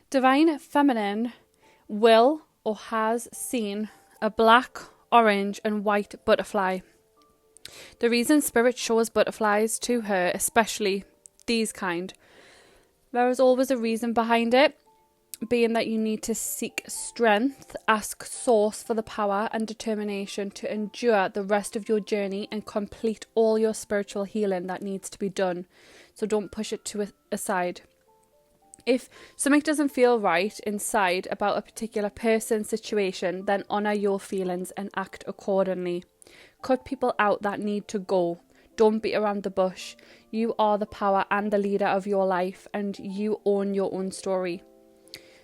Divine Feminine will or has seen a black, orange and white butterfly. The reason Spirit shows butterflies to her, especially these kind, there is always a reason behind it, being that you need to seek strength, ask Source for the power and determination to endure the rest of your journey and complete all your spiritual healing that needs to be done. So don't push it to aside. If something doesn't feel right inside about a particular person, situation, then honour your feelings and act accordingly. Cut people out that need to go. Don't beat around the bush. You are the power and the leader of your life, and you own your own story.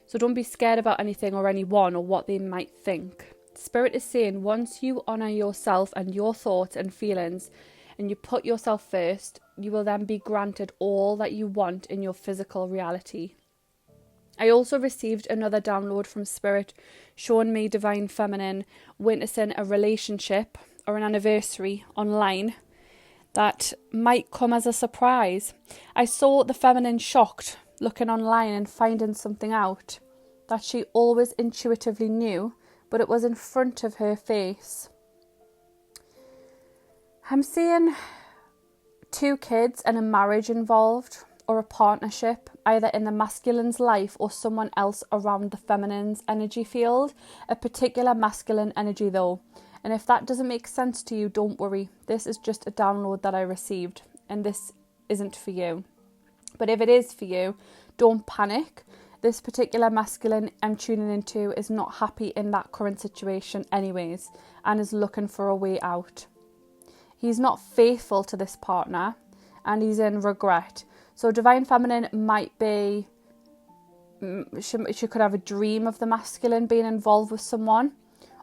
So don't be scared about anything or anyone or what they might think. Spirit is saying once you honour yourself and your thoughts and feelings and you put yourself first, you will then be granted all that you want in your physical reality. I also received another download from Spirit showing me Divine Feminine witnessing a relationship or an anniversary online that might come as a surprise. I saw the Feminine shocked, looking online and finding something out that she always intuitively knew, but it was in front of her face. I'm seeing 2 kids and a marriage involved, or a partnership, either in the masculine's life or someone else around the feminine's energy field, a particular masculine energy though. And if that doesn't make sense to you, don't worry. This is just a download that I received, and this isn't for you. But if it is for you, don't panic. This particular masculine I'm tuning into is not happy in that current situation anyways, and is looking for a way out. He's not faithful to this partner, and he's in regret. So Divine Feminine might be, she could have a dream of the masculine being involved with someone,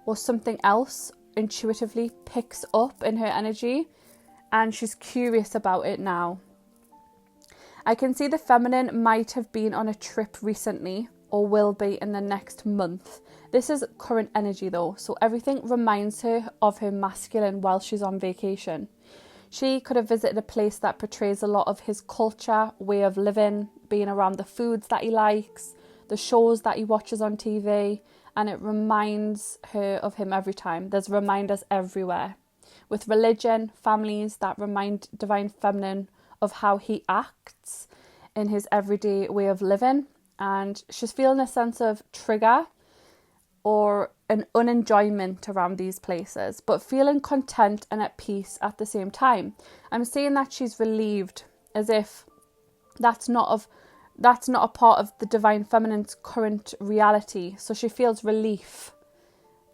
or something else intuitively picks up in her energy, and she's curious about it now. I can see the feminine might have been on a trip recently or will be in the next month. This is current energy though, so everything reminds her of her masculine while she's on vacation. She could have visited a place that portrays a lot of his culture, way of living, being around the foods that he likes, the shows that he watches on TV, and it reminds her of him every time. There's reminders everywhere. With religion, families that remind Divine Feminine of how he acts in his everyday way of living, and she's feeling a sense of trigger or an unenjoyment around these places, but feeling content and at peace at the same time. I'm saying that she's relieved, as if that's not a part of the Divine Feminine's current reality, so she feels relief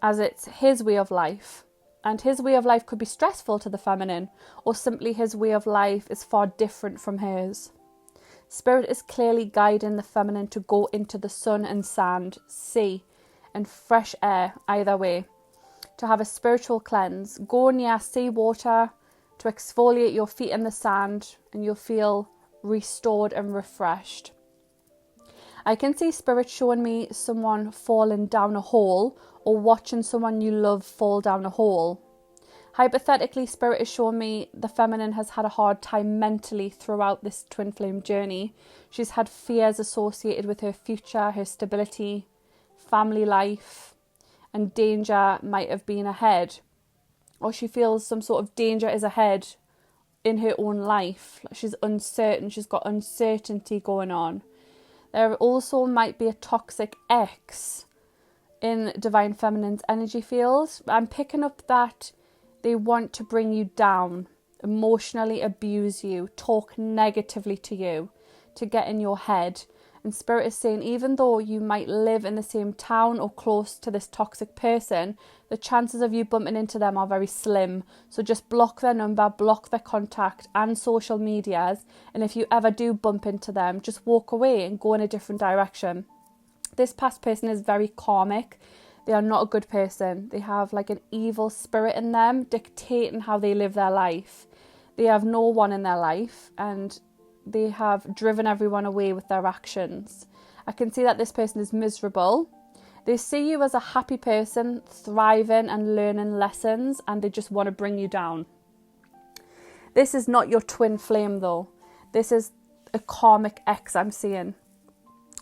as it's his way of life. And his way of life could be stressful to the feminine, or simply his way of life is far different from hers. Spirit is clearly guiding the feminine to go into the sun and sand, sea, and fresh air, either way, to have a spiritual cleanse. Go near sea water to exfoliate your feet in the sand, and you'll feel restored and refreshed. I can see Spirit showing me someone falling down a hole, or watching someone you love fall down a hole. Hypothetically, Spirit is showing me the feminine has had a hard time mentally throughout this twin flame journey. She's had fears associated with her future, her stability, family life, and danger might have been ahead. Or she feels some sort of danger is ahead in her own life. She's uncertain, she's got uncertainty going on. There also might be a toxic ex in Divine Feminine's energy field. I'm picking up that they want to bring you down, emotionally abuse you, talk negatively to you, to get in your head. And Spirit is saying, even though you might live in the same town or close to this toxic person, the chances of you bumping into them are very slim. So just block their number, block their contact and social medias. And if you ever do bump into them, just walk away and go in a different direction. This past person is very karmic. They are not a good person. They have like an evil spirit in them dictating how they live their life. They have no one in their life, and they have driven everyone away with their actions. I can see that this person is miserable. They see you as a happy person, thriving and learning lessons, and they just want to bring you down. This is not your twin flame though. This is a karmic ex I'm seeing.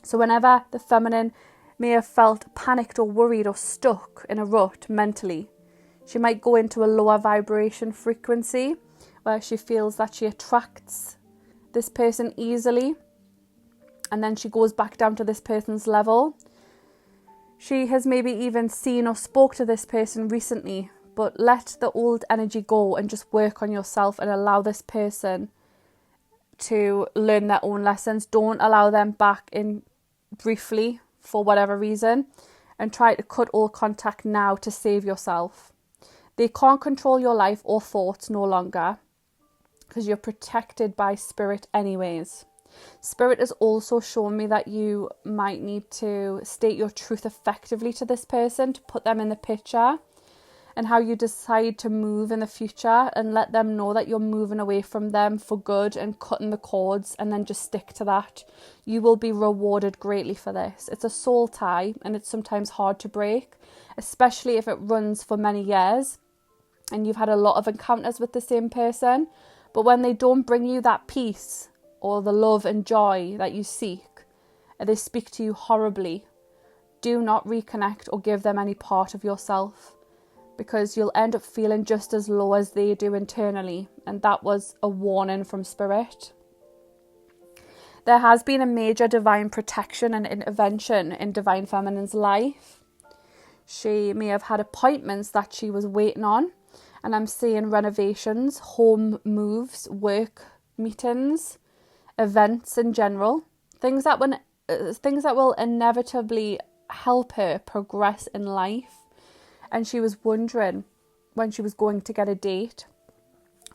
So whenever the feminine may have felt panicked or worried or stuck in a rut mentally, she might go into a lower vibration frequency where she feels that she attracts this person easily, and then she goes back down to this person's level. She has maybe even seen or spoke to this person recently, but let the old energy go and just work on yourself and allow this person to learn their own lessons. Don't allow them back in briefly for whatever reason, and try to cut all contact now to save yourself. They can't control your life or thoughts no longer because you're protected by spirit anyways. Spirit has also shown me that you might need to state your truth effectively to this person to put them in the picture, and how you decide to move in the future, and let them know that you're moving away from them for good and cutting the cords, and then just stick to that. You will be rewarded greatly for this. It's a soul tie, and it's sometimes hard to break, especially if it runs for many years and you've had a lot of encounters with the same person. But when they don't bring you that peace or the love and joy that you seek, and they speak to you horribly, do not reconnect or give them any part of yourself, because you'll end up feeling just as low as they do internally. And that was a warning from Spirit. There has been a major divine protection and intervention in Divine Feminine's life. She may have had appointments that she was waiting on, and I'm seeing renovations, home moves, work meetings, events in general, things that will inevitably help her progress in life. And she was wondering when she was going to get a date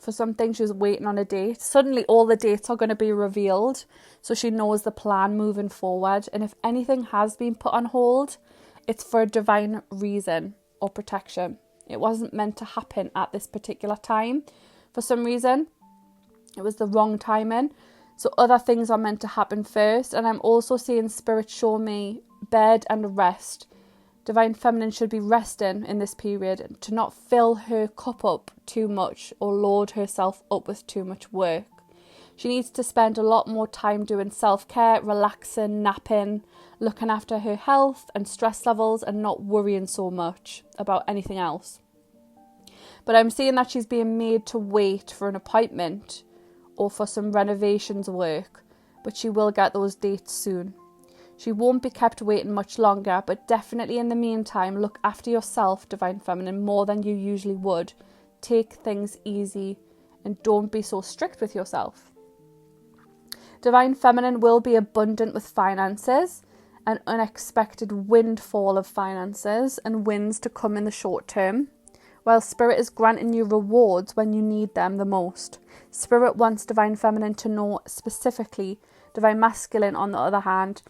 for something. She was waiting on a date. Suddenly all the dates are going to be revealed, so she knows the plan moving forward. And if anything has been put on hold, it's for a divine reason or protection. It wasn't meant to happen at this particular time. For some reason, it was the wrong timing. So other things are meant to happen first. And I'm also seeing Spirit show me bed and rest. Divine Feminine should be resting in this period, to not fill her cup up too much or load herself up with too much work. She needs to spend a lot more time doing self-care, relaxing, napping, looking after her health and stress levels, and not worrying so much about anything else. But I'm seeing that she's being made to wait for an appointment or for some renovations work, but she will get those dates soon. She won't be kept waiting much longer, but definitely in the meantime, look after yourself, Divine Feminine, more than you usually would. Take things easy and don't be so strict with yourself. Divine Feminine will be abundant with finances, an unexpected windfall of finances and wins to come in the short term, while Spirit is granting you rewards when you need them the most. Spirit wants Divine Feminine to know specifically. Divine Masculine, on the other hand,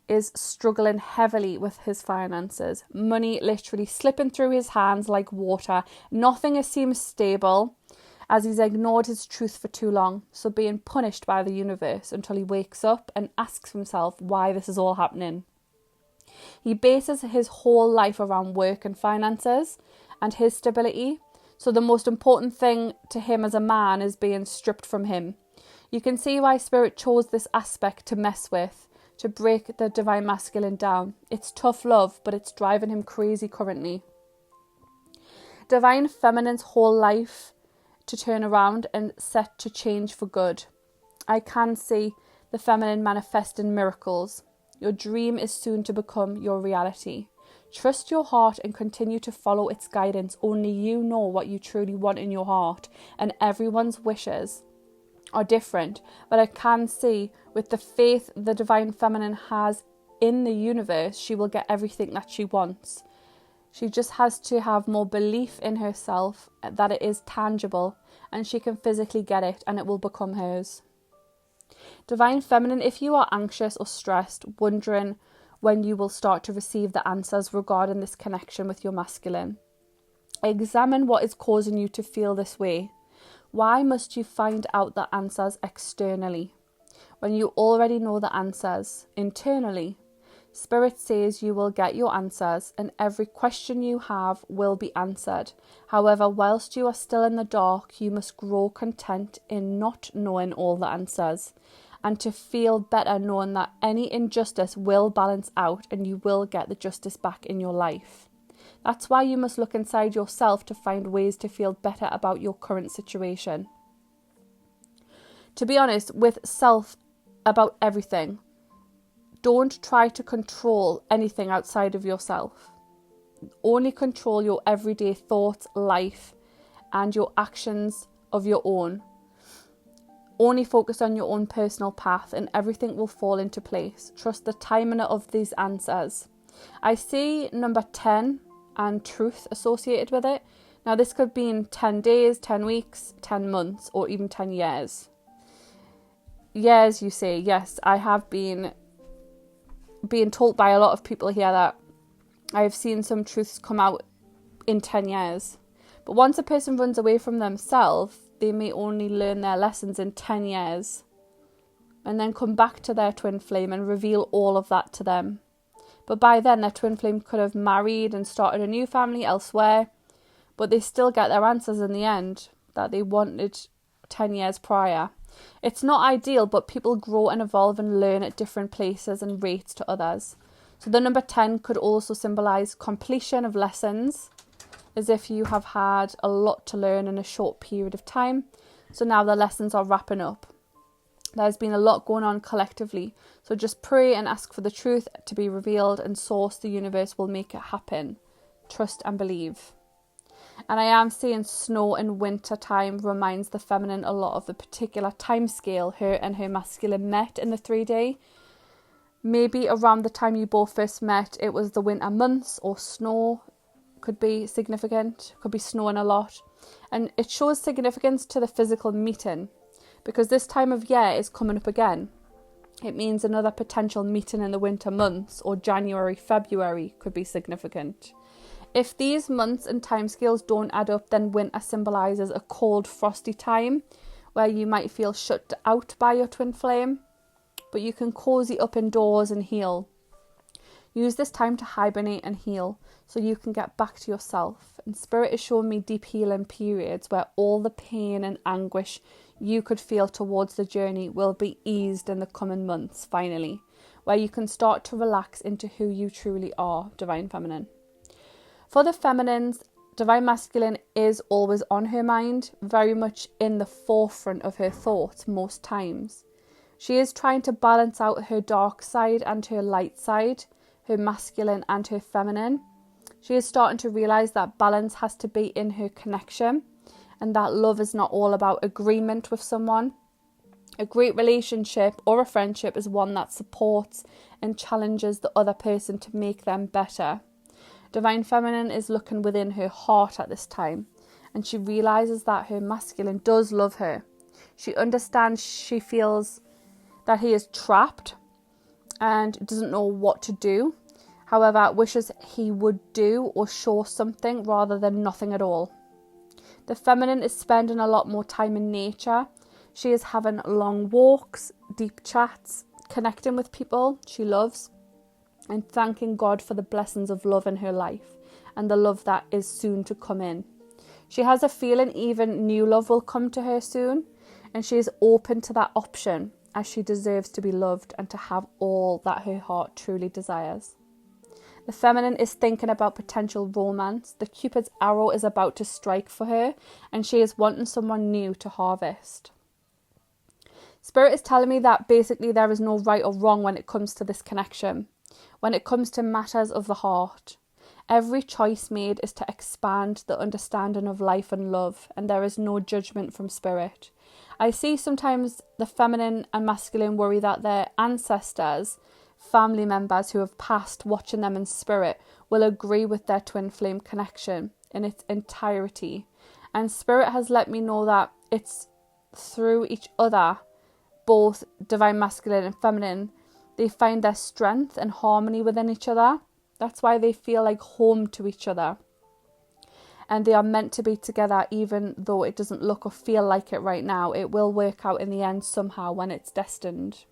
is struggling heavily with his finances. Money literally slipping through his hands like water. Nothing seems stable, as he's ignored his truth for too long, so being punished by the universe until he wakes up and asks himself why this is all happening. He bases his whole life around work and finances and his stability, so the most important thing to him as a man is being stripped from him. You can see why Spirit chose this aspect to mess with, to break the Divine Masculine down. It's tough love, but it's driving him crazy currently. Divine Feminine's whole life to turn around and set to change for good. I can see the Feminine manifesting miracles. Your dream is soon to become your reality. Trust your heart and continue to follow its guidance. Only you know what you truly want in your heart, and everyone's wishes are different. But I can see with the faith the Divine Feminine has in the universe, she will get everything that she wants. She just has to have more belief in herself that it is tangible and she can physically get it and it will become hers. Divine Feminine, if you are anxious or stressed, wondering when you will start to receive the answers regarding this connection with your masculine, examine what is causing you to feel this way. Why must you find out the answers externally when you already know the answers internally? Spirit says you will get your answers and every question you have will be answered. However, whilst you are still in the dark, you must grow content in not knowing all the answers. and to feel better knowing that any injustice will balance out and you will get the justice back in your life. That's why you must look inside yourself to find ways to feel better about your current situation. To be honest with self about everything, don't try to control anything outside of yourself. Only control your everyday thoughts, life, and your actions of your own. Only focus on your own personal path and everything will fall into place. Trust the timing of these answers. I see number 10 and truth associated with it. Now this could be in 10 days, 10 weeks, 10 months, or even 10 years. Years, you say. Yes, I have been told by a lot of people here that I have seen some truths come out in 10 years. But once a person runs away from themselves, they may only learn their lessons in 10 years and then come back to their twin flame and reveal all of that to them. But by then, their twin flame could have married and started a new family elsewhere, but they still get their answers in the end that they wanted 10 years prior. It's not ideal, but people grow and evolve and learn at different places and rates to others. So the number 10 could also symbolize completion of lessons, as if you have had a lot to learn in a short period of time. So now the lessons are wrapping up. There's been a lot going on collectively. So just pray and ask for the truth to be revealed, and source, the universe, will make it happen. Trust and believe. And I am seeing snow and winter time reminds the feminine a lot of the particular time scale her and her masculine met in the 3D. Maybe around the time you both first met, it was the winter months, or snow could be significant, could be snowing a lot. And it shows significance to the physical meeting, because this time of year is coming up again. It means another potential meeting in the winter months, or January, February could be significant. If these months and timescales don't add up, then winter symbolises a cold, frosty time where you might feel shut out by your twin flame, but you can cozy up indoors and heal. Use this time to hibernate and heal so you can get back to yourself. And Spirit is showing me deep healing periods where all the pain and anguish you could feel towards the journey will be eased in the coming months, finally, where you can start to relax into who you truly are, Divine Feminine. For the feminines, Divine Masculine is always on her mind, very much in the forefront of her thoughts most times. She is trying to balance out her dark side and her light side, her masculine and her feminine. She is starting to realise that balance has to be in her connection, and that love is not all about agreement with someone. A great relationship or a friendship is one that supports and challenges the other person to make them better. Divine Feminine is looking within her heart at this time, and she realises that her masculine does love her. She understands she feels that he is trapped and doesn't know what to do. However, wishes he would do or show something rather than nothing at all. The feminine is spending a lot more time in nature. She is having long walks, deep chats, connecting with people she loves, and thanking God for the blessings of love in her life and the love that is soon to come in. She has a feeling even new love will come to her soon, and she is open to that option, as she deserves to be loved and to have all that her heart truly desires. The feminine is thinking about potential romance. The Cupid's arrow is about to strike for her, and she is wanting someone new to harvest. Spirit is telling me that basically there is no right or wrong when it comes to this connection. When it comes to matters of the heart, every choice made is to expand the understanding of life and love, and there is no judgment from Spirit. I see sometimes the feminine and masculine worry that their ancestors, family members who have passed watching them in spirit, will agree with their twin flame connection in its entirety. And Spirit has let me know that it's through each other, both Divine Masculine and Feminine, they find their strength and harmony within each other. That's why they feel like home to each other. And they are meant to be together, even though it doesn't look or feel like it right now. It will work out in the end somehow when it's destined.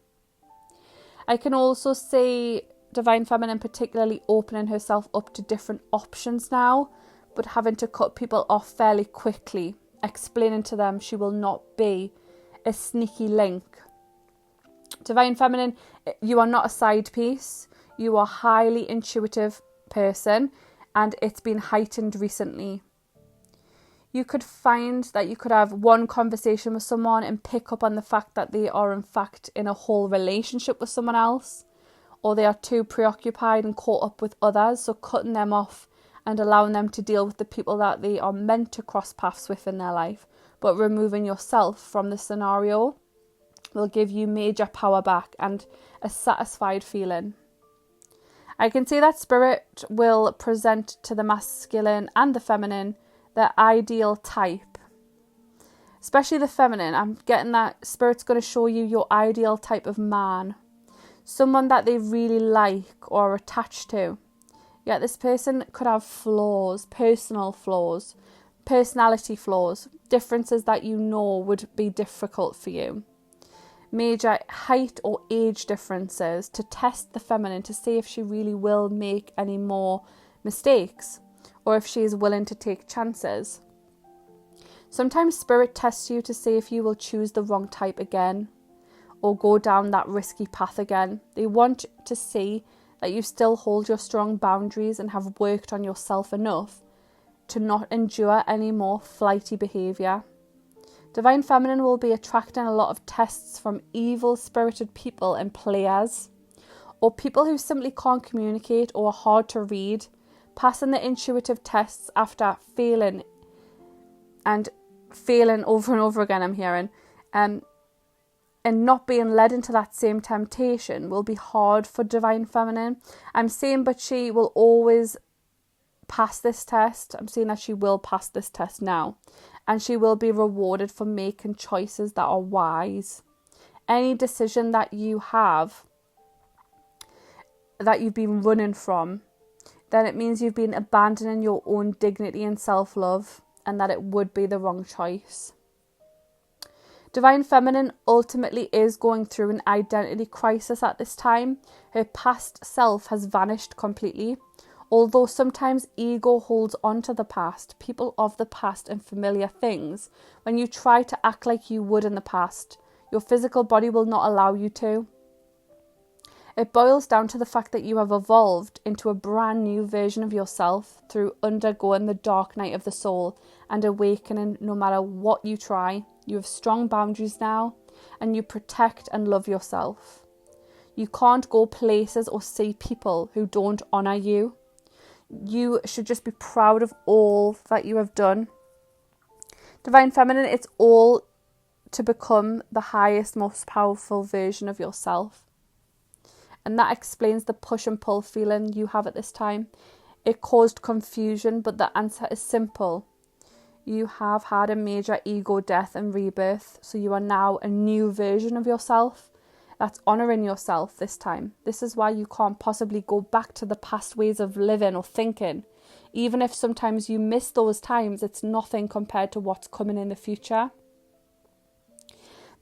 I can also see Divine Feminine particularly opening herself up to different options now, but having to cut people off fairly quickly, explaining to them she will not be a sneaky link Divine Feminine, you are not a side piece. You are a highly intuitive person, and it's been heightened recently. You could find that you could have one conversation with someone and pick up on the fact that they are in fact in a whole relationship with someone else, or they are too preoccupied and caught up with others, so cutting them off and allowing them to deal with the people that they are meant to cross paths with in their life, but removing yourself from the scenario will give you major power back and a satisfied feeling. I can see that Spirit will present to the masculine and the feminine their ideal type. Especially the feminine, I'm getting that Spirit's going to show you your ideal type of man. Someone that they really like or are attached to. Yet this person could have flaws, personal flaws, personality flaws, differences that you know would be difficult for you. Major height or age differences to test the feminine to see if she really will make any more mistakes or if she is willing to take chances. Sometimes Spirit tests you to see if you will choose the wrong type again or go down that risky path again. They want to see that you still hold your strong boundaries and have worked on yourself enough to not endure any more flighty behaviour. Divine Feminine will be attracting a lot of tests from evil-spirited people and players, or people who simply can't communicate or are hard to read, passing the intuitive tests after failing over and over again, I'm hearing, and not being led into that same temptation will be hard for Divine Feminine. I'm saying, but she will always pass this test. I'm saying that she will pass this test now. And she will be rewarded for making choices that are wise. Any decision that you have, that you've been running from, then it means you've been abandoning your own dignity and self-love, and that it would be the wrong choice. Divine Feminine ultimately is going through an identity crisis at this time. Her past self has vanished completely. Although sometimes ego holds on to the past, people of the past and familiar things, when you try to act like you would in the past, your physical body will not allow you to. It boils down to the fact that you have evolved into a brand new version of yourself through undergoing the dark night of the soul and awakening no matter what you try. You have strong boundaries now and you protect and love yourself. You can't go places or see people who don't honour you. You should just be proud of all that you have done. Divine Feminine, it's all to become the highest, most powerful version of yourself. And that explains the push and pull feeling you have at this time. It caused confusion, but the answer is simple. You have had a major ego death and rebirth, so you are now a new version of yourself. That's honouring yourself this time. This is why you can't possibly go back to the past ways of living or thinking. Even if sometimes you miss those times, it's nothing compared to what's coming in the future.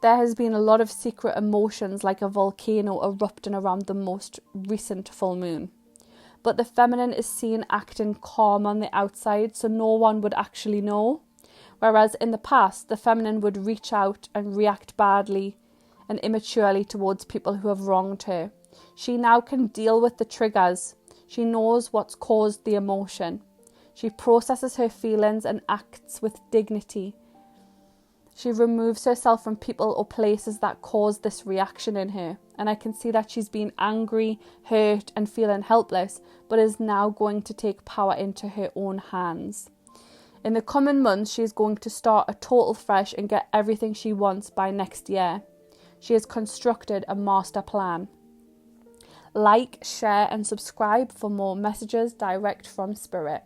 There has been a lot of secret emotions like a volcano erupting around the most recent full moon. But the feminine is seen acting calm on the outside, so no one would actually know. Whereas in the past, the feminine would reach out and react badly and immaturely towards people who have wronged her. She now can deal with the triggers. She knows what's caused the emotion. She processes her feelings and acts with dignity. She removes herself from people or places that cause this reaction in her. And I can see that she's been angry, hurt and feeling helpless, but is now going to take power into her own hands. In the coming months, she is going to start a total fresh and get everything she wants by next year. She has constructed a master plan. Like, share and subscribe for more messages direct from Spirit.